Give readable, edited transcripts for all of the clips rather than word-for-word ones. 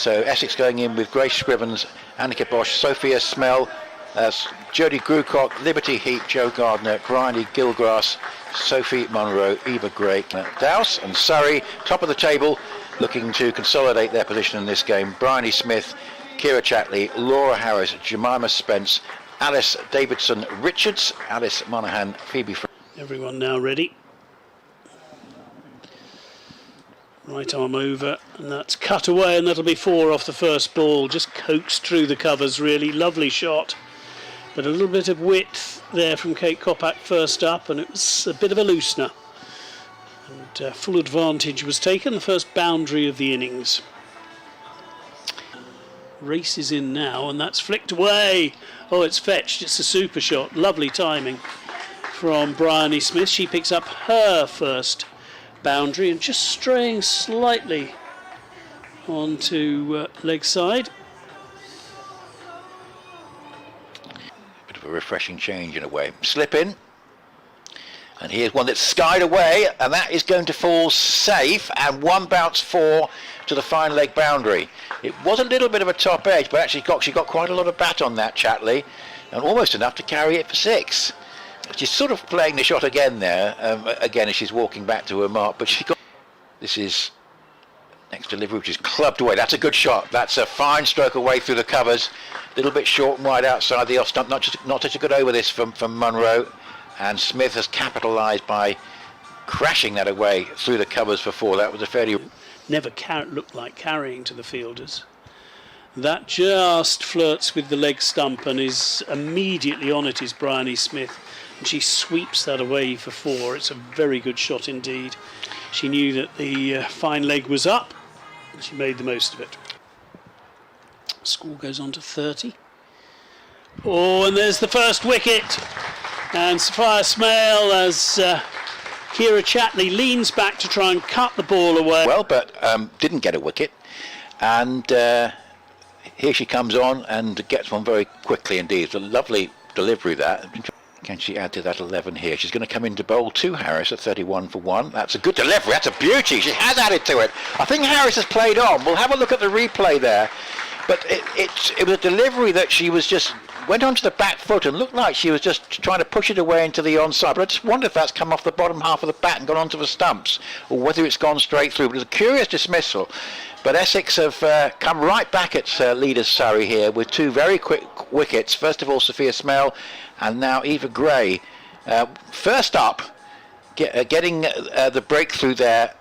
So Essex going in with Grace Scrivens, Anneke Bosch, Sophia Smell, Jodi Grewcock, Liberty Heat, Jo Gardner, Bryony Gilgrass, Sophie Munro, Eva Gray, Dowse and Surrey, top of the table, looking to consolidate their position in this game. Bryony Smith, Kira Chatley, Laura Harris, Jemima Spence, Alice Davidson Richards, Alice Monaghan, Phoebe. Everyone now ready. Right arm over, and that's cut away, and that'll be 4 off the first ball. Just coaxed through the covers, really. Lovely shot. But a little bit of width there from Kate Koppak first up, and it was a bit of a loosener. And full advantage was taken, the first boundary of the innings. Race is in now, and that's flicked away. Oh, it's fetched. It's a super shot. Lovely timing from Bryony Smith. She picks up her first boundary and just straying slightly onto leg side. Bit of a refreshing change in a way. Slip in. And here's one that's skied away, and that is going to fall safe, and one bounce 4 to the fine leg boundary. It was a little bit of a top edge, but actually she got quite a lot of bat on that, Chatley, and almost enough to carry it for 6. She's sort of playing the shot again there, again as she's walking back to her mark, but she got... This is next delivery, which is clubbed away. That's a good shot. That's a fine stroke away through the covers. A little bit short and wide outside the off stump. Not such a good over this from Munro. And Smith has capitalised by crashing that away through the covers for 4. That was a fairly... Never looked like carrying to the fielders. That just flirts with the leg stump and is immediately on it is Bryony Smith. And she sweeps that away for 4. It's a very good shot indeed. She knew that the fine leg was up, and she made the most of it. Score goes on to 30. Oh, and there's the first wicket. And Sophia Smale, as Kira Chatley leans back to try and cut the ball away. Well, but didn't get a wicket. And here she comes on and gets one very quickly indeed. It's a lovely delivery that. Can she add to that 11 here? She's going to come in to bowl to Harris at 31 for 1. That's a good delivery. That's a beauty. She has added to it. I think Harris has played on. We'll have a look at the replay there. But it was a delivery that she was just... went onto the back foot and looked like she was just trying to push it away into the onside. But I just wonder if that's come off the bottom half of the bat and gone onto the stumps, or whether it's gone straight through. But it's a curious dismissal. But Essex have come right back at leaders Surrey here with 2 very quick wickets. First of all, Sophia Smale, and now Eva Gray. First up, getting the breakthrough there.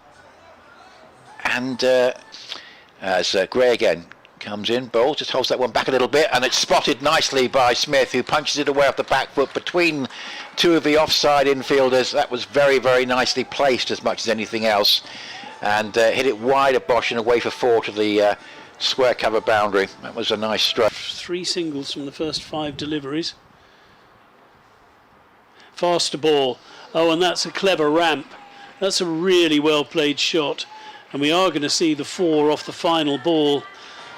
And as Gray again comes in, bowls, just holds that one back a little bit, and it's spotted nicely by Smith, who punches it away off the back foot between 2 of the offside infielders. That was very, very nicely placed as much as anything else, and hit it wide of Bosch and away for 4 to the square cover boundary. That was a nice stroke. 3 singles from the first 5 deliveries. Faster ball. Oh, and that's a clever ramp. That's a really well played shot, and we are going to see the 4 off the final ball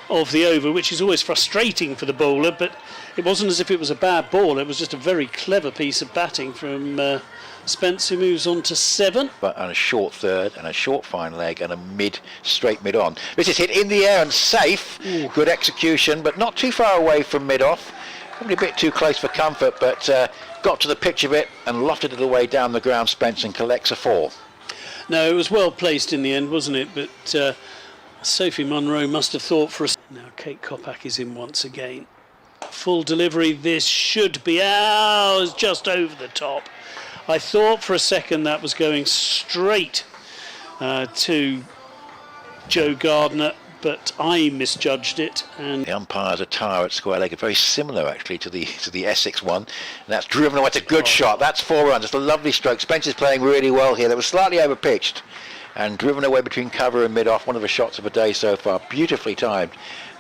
of the over, which is always frustrating for the bowler, but it wasn't as if it was a bad ball. It was just a very clever piece of batting from Spence, who moves on to 7. But on a short third and a short fine leg and a straight mid on. This is hit in the air and safe. Ooh. Good execution, but not too far away from mid off. Probably a bit too close for comfort, but got to the pitch of it and lofted it away down the ground, Spence, and collects a 4. No, it was well placed in the end, wasn't it? But Sophie Munro must have thought for a... Now Kate Koppak is in once again. Full delivery, this should be... it's just over the top. I thought for a second that was going straight to Jo Gardner, but I misjudged it. And the umpire's attire at square leg are very similar actually to the Essex one. And that's driven away. It's a good shot. That's 4 runs. It's a lovely stroke. Spence is playing really well here. That was slightly overpitched and driven away between cover and mid-off. One of the shots of the day so far. Beautifully timed.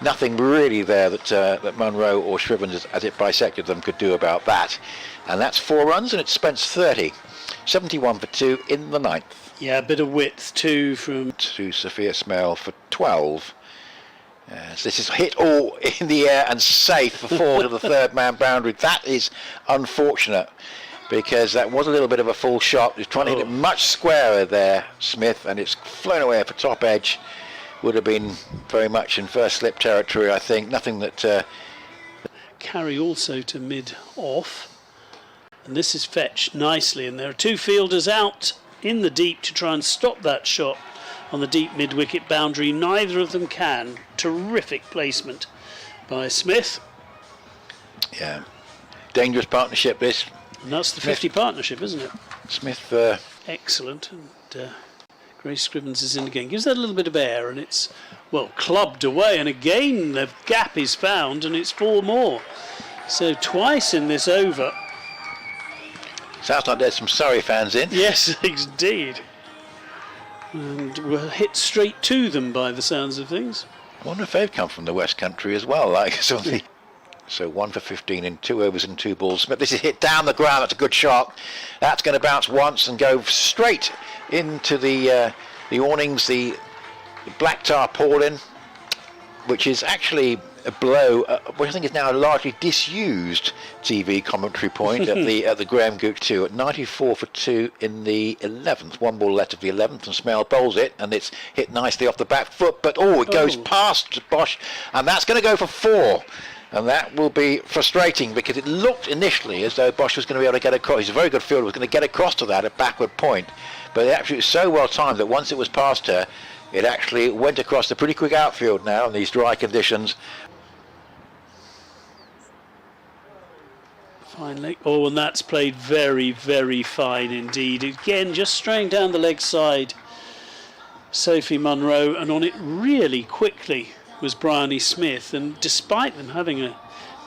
Nothing really there that Munro or Scrivens, as it bisected them, could do about that. And that's 4 runs, and it's Spence 30. 71 for 2 in the 9th. Yeah, a bit of width too from... To Sophia Smale for 12. So this is hit all in the air and safe for 4 to the 3rd man boundary. That is unfortunate, because that was a little bit of a full shot. He's trying to hit it much squarer there, Smith, and it's flown away for top edge. would have been very much in first slip territory, I think. Nothing that... Carry also to mid-off. And this is fetched nicely, and there are two fielders out in the deep to try and stop that shot on the deep mid-wicket boundary. Neither of them can. Terrific placement by Smith. Yeah, dangerous partnership this. And that's the 50 partnership, isn't it? Smith... Excellent. And Grace Scrivens is in again. Gives that a little bit of air, and it's, well, clubbed away. And again, the gap is found, and it's 4 more. So twice in this over. Sounds like there's some Surrey fans in. Yes, indeed. And we're hit straight to them by the sounds of things. I wonder if they've come from the West Country as well, like something. So 1 for 15 in 2 overs and 2 balls. But this is hit down the ground. That's a good shot. That's going to bounce once and go straight into the awnings, the black tarpaulin, which is actually a blow, which I think is now a largely disused TV commentary point at the Graham Gooch 2 at 94 for 2 in the 11th. 1 ball left of the 11th, and Smell bowls it, and it's hit nicely off the back foot, but it goes past Bosch, and that's going to go for 4. And that will be frustrating, because it looked initially as though Bosch was going to be able to get across. He's a very good fielder, was going to get across to that at backward point, but it actually was so well timed that once it was past her, it actually went across the pretty quick outfield now in these dry conditions. Fine leg. Oh, and that's played very, very fine indeed. Again, just straying down the leg side, Sophie Munro, and on it really quickly was Bryony Smith. And despite them having a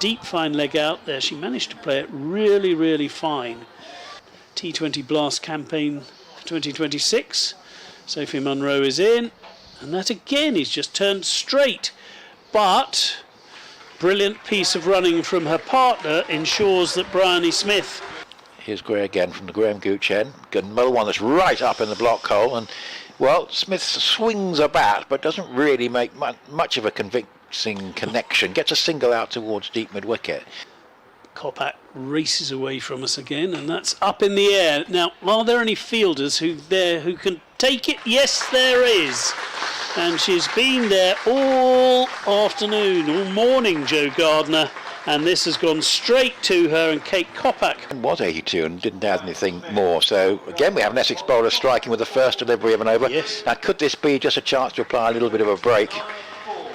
deep, fine leg out there, she managed to play it really, really fine. T20 Blast campaign 2026. Sophie Munro is in, and that again is just turned straight, but brilliant piece of running from her partner ensures that Bryony Smith. Here's Gray again from the Graham Gooch end. Got another one that's right up in the block hole, and well, Smith swings a bat but doesn't really make much of a convincing connection. Gets a single out towards deep mid-wicket. Kopak races away from us again, and that's up in the air. Now, are there any fielders who can take it? Yes, there is. And she's been there all afternoon, all morning, Jo Gardner, and this has gone straight to her, and Kate Kopak was 82 and didn't add anything more. So again, we have an Essex bowler striking with the first delivery of an over. Yes. Now, could this be just a chance to apply a little bit of a break?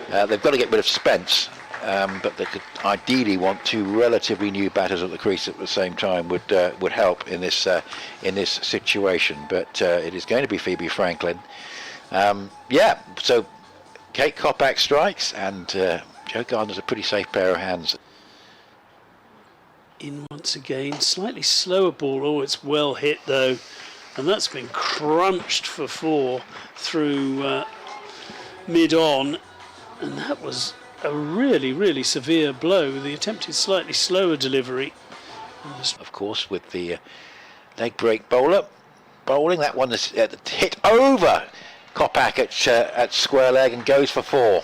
They've got to get rid of Spence, but they could ideally want 2 relatively new batters at the crease at the same time. Would help in this situation. But it is going to be Phoebe Franklin. Yeah, so Kate Kopak strikes, and Jo Gardner's a pretty safe pair of hands. in once again, slightly slower ball. Oh, it's well hit though, and that's been crunched for 4 through mid-on, and that was a really severe blow. The attempted slightly slower delivery. Of course, with the leg break bowler bowling, that one is hit over Kopak at square leg and goes for 4,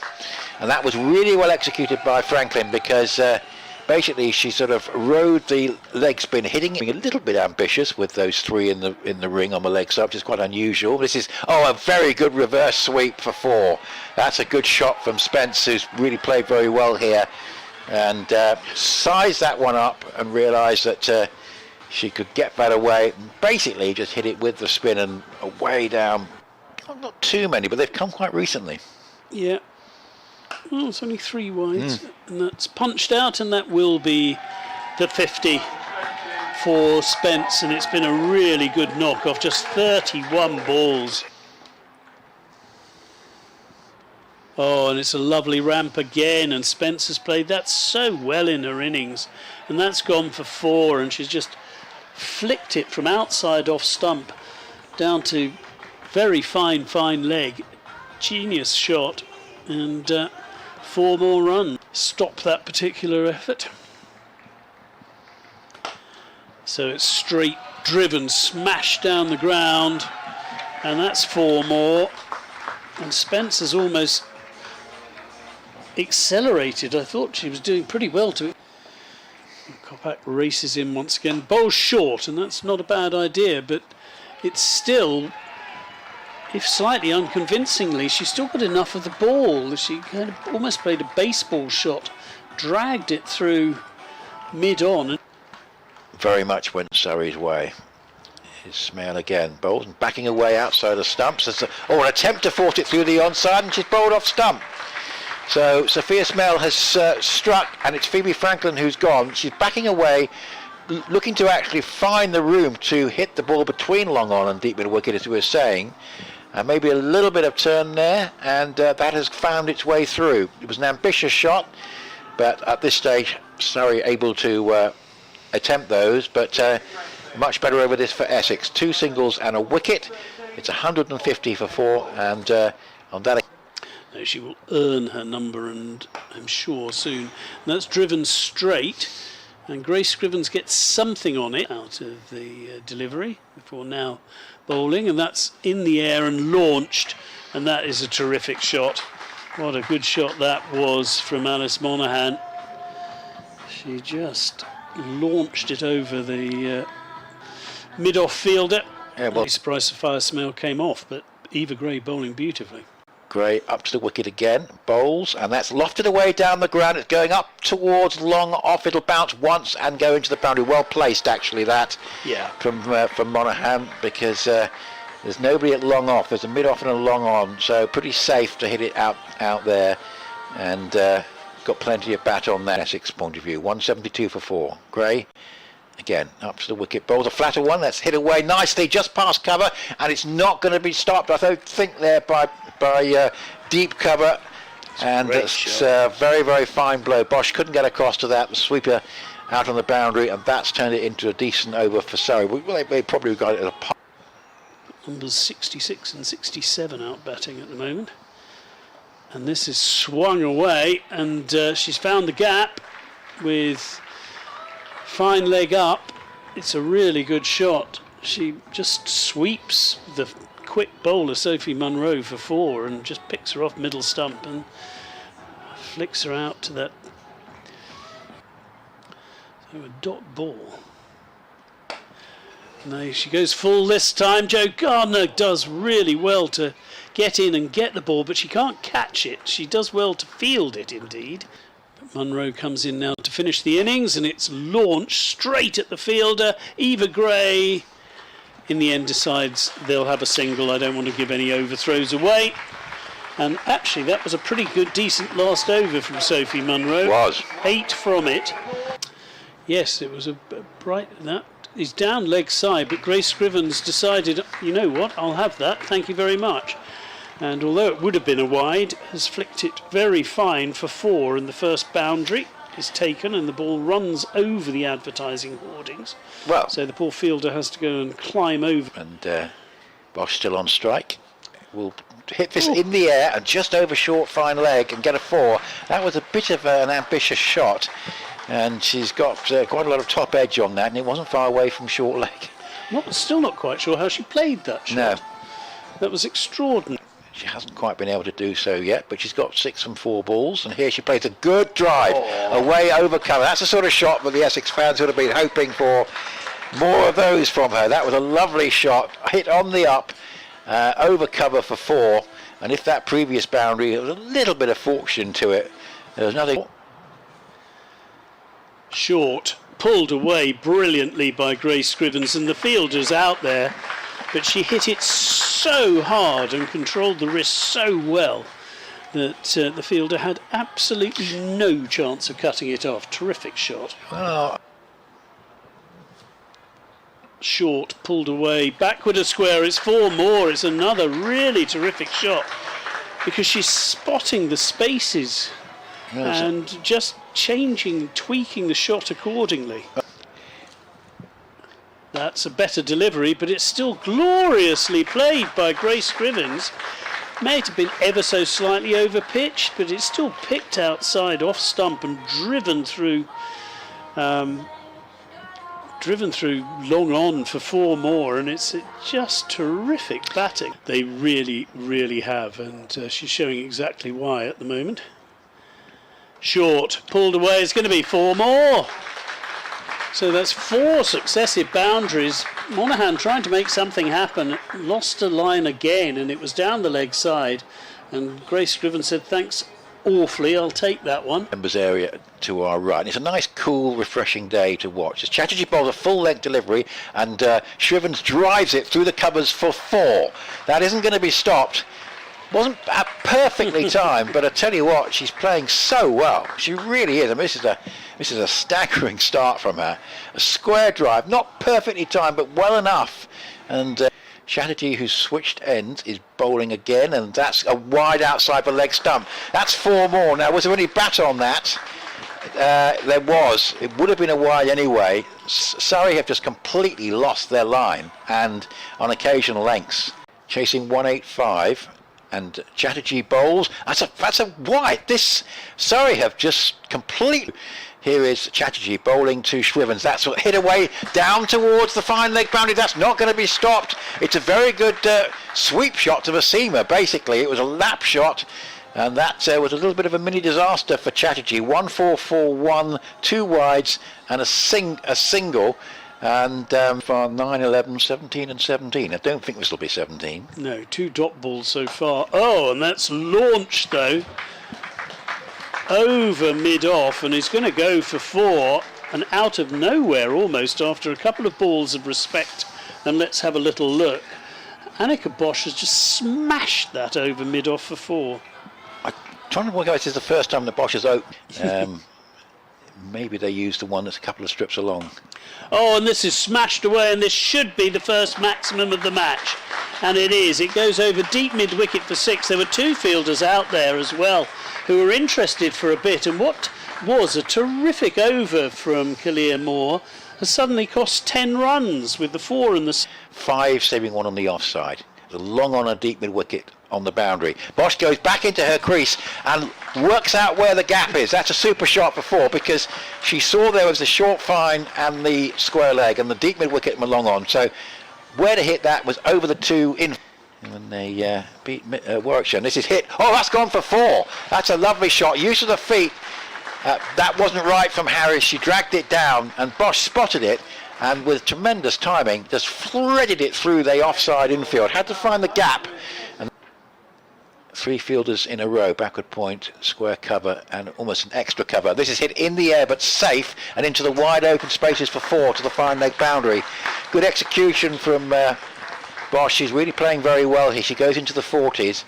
and that was really well executed by Franklin, because basically she sort of rode the leg spin, hitting it a little bit ambitious with those 3 in the ring on the leg side, which is quite unusual. This is a very good reverse sweep for 4. That's a good shot from Spence, who's really played very well here, and sized that one up and realised that she could get that away. Basically just hit it with the spin and away down. Not too many, but they've come quite recently. Yeah. Well, it's only 3 wides, and that's punched out, and that will be the 50 for Spence, and it's been a really good knock off, just 31 balls. Oh, and it's a lovely ramp again, and Spence has played that so well in her innings, and that's gone for 4, and she's just flicked it from outside off stump down to very fine leg. Genius shot, and 4 more runs stop that particular effort. So it's straight driven, smashed down the ground, and that's 4 more. And Spence has almost accelerated. I thought she was doing pretty well to it. Kopak races in once again, bowls short, and that's not a bad idea, but it's still if slightly unconvincingly, she's still got enough of the ball. She kind of almost played a baseball shot, dragged it through mid-on. Very much went Surrey's way. Ismail again, bowls and backing away outside the stumps. There's an attempt to force it through the onside, and she's bowled off stump. So Sophia Ismail has struck, and it's Phoebe Franklin who's gone. She's backing away, looking to actually find the room to hit the ball between long on and deep mid wicket, as we were saying. Maybe a little bit of turn there, and that has found its way through. It was an ambitious shot, but at this stage, Surrey able to attempt those, but much better over this for Essex. 2 singles and a wicket. It's 150 for 4, and on that. No, she will earn her number, and I'm sure soon. And that's driven straight, and Grace Scrivens gets something on it out of the delivery before now bowling, and that's in the air and launched, and that is a terrific shot. What a good shot that was from Alice Monaghan. She just launched it over the mid-off fielder. Yeah, well, Surprised Sophia Ismail came off, but Eva Gray bowling beautifully. Gray up to the wicket again, bowls, and that's lofted away down the ground. It's going up towards long off. It'll bounce once and go into the boundary. Well placed, actually, that. Yeah. From Monaghan, because there's nobody at long off. There's a mid off and a long on, so pretty safe to hit it out there, and got plenty of bat on that. Essex point of view. 172 for 4. Gray. Again, up to the wicket, bowls a flatter one, that's hit away nicely, just past cover, and it's not going to be stopped, I think, there by deep cover, and it's a very, very fine blow. Bosch couldn't get across to that, the sweeper out on the boundary, and that's turned it into a decent over for Surrey. Well, they probably got it at a pot. Numbers 66 and 67 out batting at the moment, and this is swung away, and she's found the gap with fine leg up. It's a really good shot. She just sweeps the quick bowler Sophie Munro for 4 and just picks her off middle stump and flicks her out to that. So a dot ball. No, she goes full this time. Jo Gardner does really well to get in and get the ball, but she can't catch it. She does well to field it indeed. Munro comes in now to finish the innings, and it's launched straight at the fielder. Eva Gray in the end decides they'll have a single. I don't want to give any overthrows away, and actually that was a pretty good, decent last over from Sophie Munro. It was 8 from it. Yes, it was a bright. That is down leg side, but Grace Scrivens decided, you know what, I'll have that, thank you very much. And although it would have been a wide, has flicked it very fine for 4, and the first boundary is taken, and the ball runs over the advertising hoardings. Well, so the poor fielder has to go and climb over. And Bosch still on strike. Will hit this in the air and just over short fine leg and get a 4. That was a bit of an ambitious shot, and she's got quite a lot of top edge on that, and it wasn't far away from short leg. Still not quite sure how she played that shot. No. That was extraordinary. She hasn't quite been able to do so yet, but she's got 6 from 4 balls, and here she plays a good drive away over cover. That's the sort of shot that the Essex fans would have been hoping for more of those from her. That was a lovely shot, hit on the up, over cover for 4, and if that previous boundary, there was a little bit of fortune to it. There was nothing. Short, pulled away brilliantly by Grace Scrivens, and the fielder's out there, but she hit it so hard and controlled the wrist so well that the fielder had absolutely no chance of cutting it off. Terrific shot. Oh. Short, pulled away, backward a square, it's 4 more. It's another really terrific shot because she's spotting the spaces and just changing, tweaking the shot accordingly. That's a better delivery, but it's still gloriously played by Grace Scrivens. May have been ever so slightly over pitched, but it's still picked outside off stump and driven through long on for 4 more, and it's just terrific batting. They really, really have, and she's showing exactly why at the moment. Short, pulled away, it's going to be 4 more. So that's 4 successive boundaries Monaghan trying to make something happen, lost a line again, and it was down the leg side. And Grace Scrivens said, "Thanks awfully, I'll take that one." Members area to our right. And it's a nice, cool, refreshing day to watch. As Chatterjee bowls a full leg delivery, and Scrivens drives it through the covers for 4. That isn't going to be stopped. Wasn't perfectly timed, but I tell you what, she's playing so well. She really is. I mean, this is a staggering start from her. A square drive, not perfectly timed, but well enough. And Chatterjee, who's switched ends, is bowling again, and that's a wide outside the leg stump. That's 4 more. Now, was there any bat on that? There was. It would have been a wide anyway. Surrey have just completely lost their line, and on occasional lengths, chasing 185. And Chatterjee bowls. That's a wide. This Surrey have just completely. Here is Chatterjee bowling to Scrivens. That's hit away down towards the fine leg boundary. That's not going to be stopped. It's a very good sweep shot to the seamer. Basically, it was a lap shot, and that was a little bit of a mini disaster for Chatterjee. 1-4-4-1, 2 wides, and a single. And for 9, 11, 17 and 17. I don't think this will be 17. No, 2 dot balls so far. Oh, and that's launched though over mid-off, and he's going to go for 4, and out of nowhere almost after a couple of balls of respect. And let's have a little look. Anneke Bosch has just smashed that over mid-off for 4. I'm trying to work out if this is the first time the Bosch has opened. Maybe they used the one that's a couple of strips along. Oh, and this is smashed away, and this should be the first maximum of the match. And it is. It goes over deep mid-wicket for 6. There were 2 fielders out there as well who were interested for a bit. And what was a terrific over from Killian Moore has suddenly cost 10 runs with the 4 and the 5, saving 1 on the offside. The long on a deep mid-wicket on the boundary. Bosch goes back into her crease and works out where the gap is. That's a super shot for 4, because she saw there was the short fine and the square leg and the deep mid-wicket and the long on. So where to hit that was over the 2 in. And they beat Warwickshire. And this is hit. Oh, that's gone for 4. That's a lovely shot. Use of the feet. That wasn't right from Harris. She dragged it down, and Bosch spotted it, and with tremendous timing just threaded it through the offside infield. Had to find the gap. And 3 fielders in a row, backward point, square cover, and almost an extra cover. This is hit in the air but safe, and into the wide open spaces for 4 to the fine leg boundary. Good execution from Bosch. She's really playing very well here. She goes into the 40s,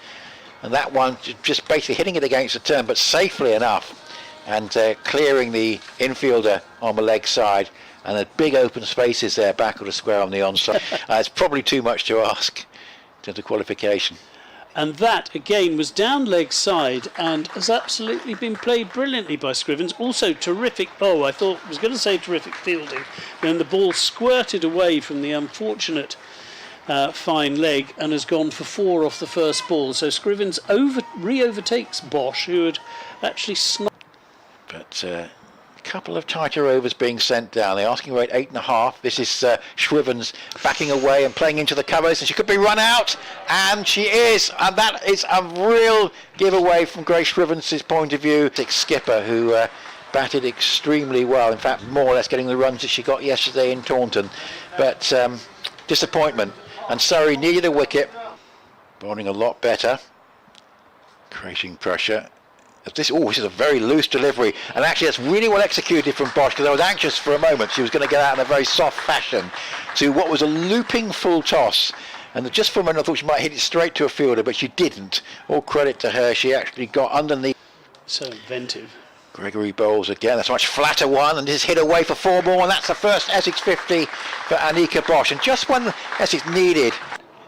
and that one just basically hitting it against the turn, but safely enough, and clearing the infielder on the leg side, and the big open spaces there back of the square on the onside. It's probably too much to ask in terms of qualification. And that again was down leg side and has absolutely been played brilliantly by Scrivens. Also terrific, I was going to say terrific fielding. Then the ball squirted away from the unfortunate fine leg and has gone for 4 off the first ball. So Scrivens re-overtakes Bosch, who had actually But a couple of tighter overs being sent down. The asking rate 8.5. This is Scrivens backing away and playing into the covers, and she could be run out, and she is, and that is a real giveaway from Grace Scrivens' point of view. Skipper, who batted extremely well, in fact more or less getting the runs that she got yesterday in Taunton, but disappointment. And Surrey needed a wicket, bowling a lot better, creating pressure. This is a very loose delivery, and actually that's really well executed from Bosch, because I was anxious for a moment she was going to get out in a very soft fashion to what was a looping full toss, and just for a moment I thought she might hit it straight to a fielder, but she didn't. All credit to her, she actually got underneath. So inventive. Gregory bowls again. That's a much flatter one, and this is hit away for 4 more, and that's the first Essex 50 for Anneke Bosch. And just when Essex needed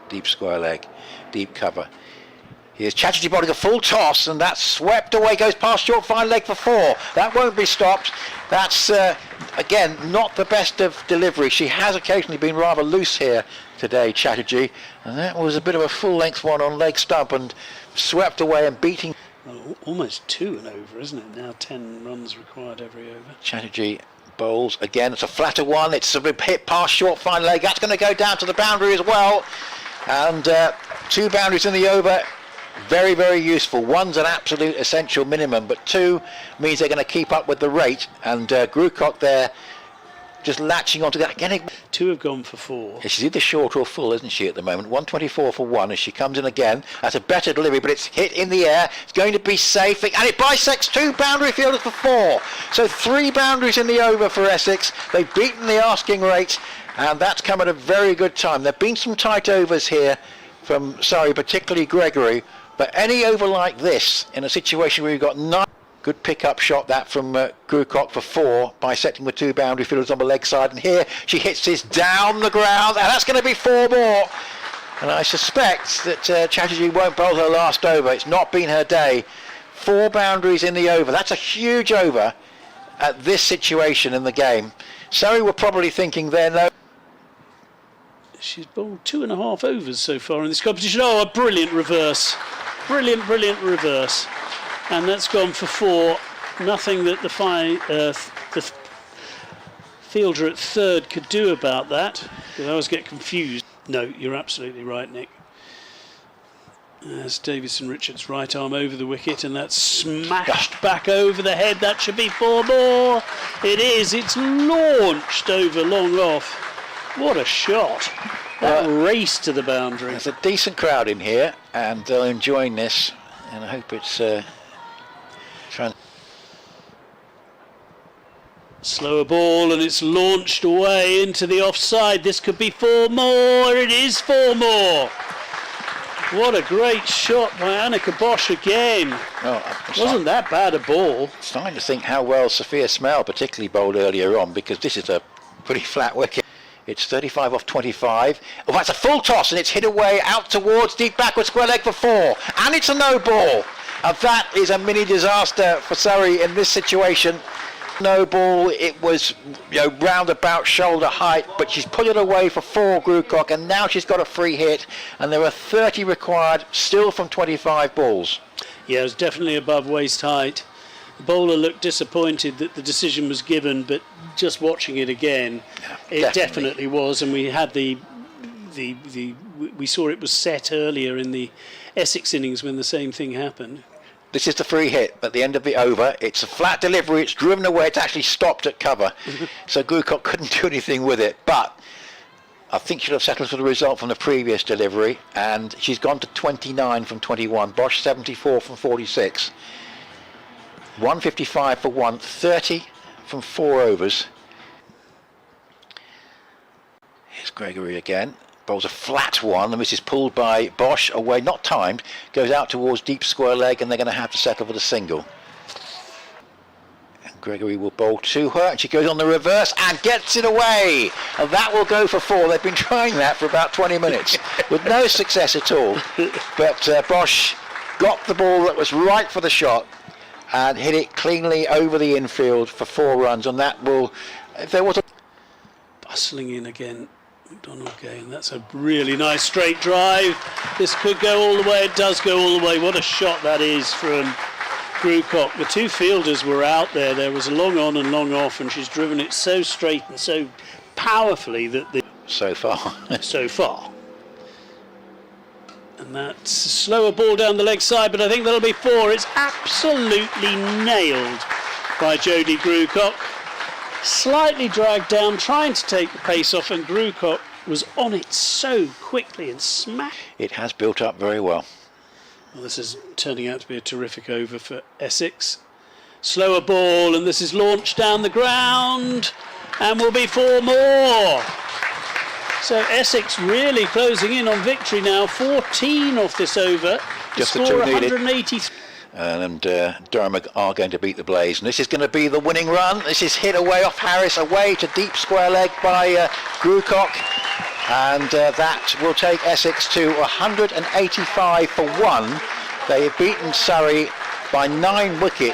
deep square leg, deep cover, here's Chatterjee bowling a full toss, and that's swept away, goes past short fine leg for 4. That won't be stopped. That's again not the best of delivery. She has occasionally been rather loose here today, Chatterjee, and that was a bit of a full length one on leg stump and swept away and beating. Well, almost 2 and over, isn't it? Now 10 runs required every over. Chatterjee bowls again. It's a flatter one. It's a hit past short fine leg. That's going to go down to the boundary as well. And 2 boundaries in the over. Very, very useful. 1's an absolute essential minimum, but 2 means they're going to keep up with the rate. And Grewcock there just latching onto that. Getting. 2 have gone for 4. She's either short or full, isn't she, at the moment? 124 for 1 as she comes in again. That's a better delivery, but it's hit in the air. It's going to be safe, and it bisects 2 boundary fielders for 4. So 3 boundaries in the over for Essex. They've beaten the asking rate, and that's come at a very good time. There have been some tight overs here from Surrey, particularly Gregory, but any over like this in a situation where you've got 9. Good pick-up shot that from Grewcock for 4, bisecting with 2 boundary fielders on the leg side, and here she hits this down the ground, and that's going to be 4 more. And I suspect that Chatterjee won't bowl her last over. It's not been her day. 4 boundaries in the over. That's a huge over at this situation in the game. Surrey were probably thinking there, no. She's bowled 2.5 overs so far in this competition. Oh, a brilliant reverse. Brilliant reverse. And that's gone for 4. Nothing that the fielder at third could do about that. Because I always get confused. No, you're absolutely right, Nick. As Davison Richards' right arm over the wicket, and that's smashed back over the head. That should be 4 more. It is. It's launched over long off. What a shot. That race to the boundary. There's a decent crowd in here, and they're enjoying this. And I hope it's... Slower ball, and it's launched away into the offside. This could be 4 more. It is 4 more. What a great shot by Anneke Bosch again. Wasn't that bad a ball? Starting to think how well Sophia Smell particularly bowled earlier on, because this is a pretty flat wicket. It's 35 off 25. Oh, that's a full toss, and it's hit away out towards deep backward square leg for 4. And it's a no ball. And that is a mini disaster for Surrey in this situation. No ball, it was round about shoulder height, but she's put it away for 4, Grewcock, and now she's got a free hit, and there are 30 required still from 25 balls. Yeah, it was definitely above waist height. The bowler looked disappointed that the decision was given, but just watching it again, it definitely was, and we had we saw it was set earlier in the Essex innings when the same thing happened. This is the free hit at the end of the over. It's a flat delivery. It's driven away. It's actually stopped at cover. So Grewcock couldn't do anything with it. But I think she'll have settled for the result from the previous delivery. And she's gone to 29 from 21. Bosch 74 from 46. 155 for 1. 30 from 4 overs. Here's Gregory again. Bowls a flat one, and this is pulled by Bosch away, not timed, goes out towards deep square leg, and they're going to have to settle for the single. And Gregory will bowl to her, and she goes on the reverse and gets it away, and that will go for 4. They've been trying that for about 20 minutes with no success at all, but Bosch got the ball that was right for the shot and hit it cleanly over the infield for 4 runs, and that will, if there was a... Bustling in again. McDonald again. That's a really nice straight drive. This could go all the way. It does go all the way. What a shot that is from Grewcock. The 2 fielders were out there. There was a long on and long off, and she's driven it so straight and so powerfully that the... So far. So far. And that's a slower ball down the leg side, but I think that'll be 4. It's absolutely nailed by Jodi Grewcock. Slightly dragged down, trying to take the pace off, and Grewcock was on it so quickly and smashed. It has built up very well. Well, this is turning out to be a terrific over for Essex. Slower ball, and this is launched down the ground, and will be 4 more. So Essex really closing in on victory now. 14 off this over. Just the the 2 needed. 183. And Durham are going to beat the Blaze, and this is going to be the winning run. This is hit away off Harris, away to deep square leg by Grewcock, and that will take Essex to 185 for 1. They have beaten Surrey by 9 wickets.